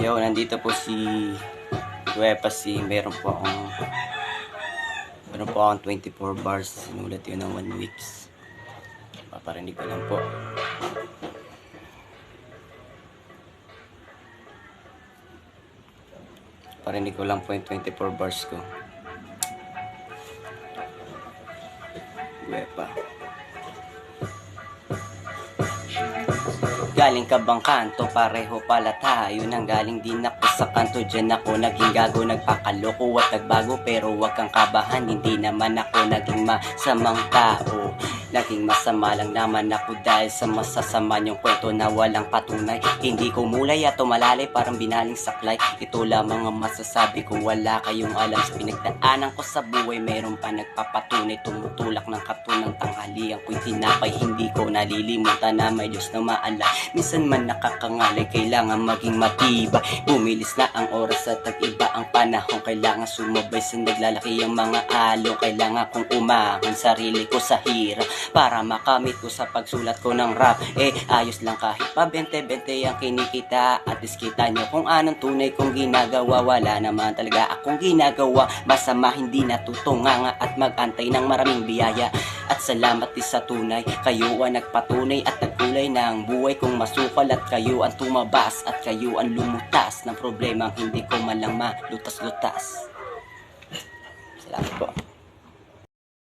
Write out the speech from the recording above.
Yo, nandito po si Wepasi. Meron po akong 24 bars. Sinulat yun ng 1 weeks. Paparinig ko lang po. Parinig ko lang po yung 24 bars ko. Wepa. Galing ka bang kanto? Pareho pala tayo. Nang galing din ako sa kanto. Diyan ako naging gago, nagpakaloko at nagbago. Pero wag kang kabahan, hindi naman ako naging masamang tao. Naging masama lang naman ako dahil sa masasama niyong kwento na walang patunay. Hindi ko mulay at tumalalay, parang binaling saklay. Ito lamang ang masasabi ko, wala kayong alam sa pinagdaanan ko sa buhay. Meron pa nagpapatunay, tumutulak ng katunang tanghalian ko'y tinapay. Hindi ko nalilimutan na may Diyos na maalala. Minsan man nakakangalay, kailangan maging matibay. Bumilis na ang oras at tag-iba ang panahon. Kailangan sumabay sa naglalaki ang mga along. Kailangan kong umahon sarili ko sa hirap para makamit ko sa pagsulat ko ng rap. Ayos lang kahit pa 20-20 ang kinikita. At least kita nyo kung anong tunay kong ginagawa. Wala naman talaga akong ginagawa masama, hindi natutunganga at mag-antay ng maraming biyaya. At salamat din sa tunay, kayo ang nagpatunay at nagkulay ng buhay kong masukal. At kayo ang tumabas at kayo ang lumutas ng problemang hindi ko man lang malutas-lutas. Salamat po.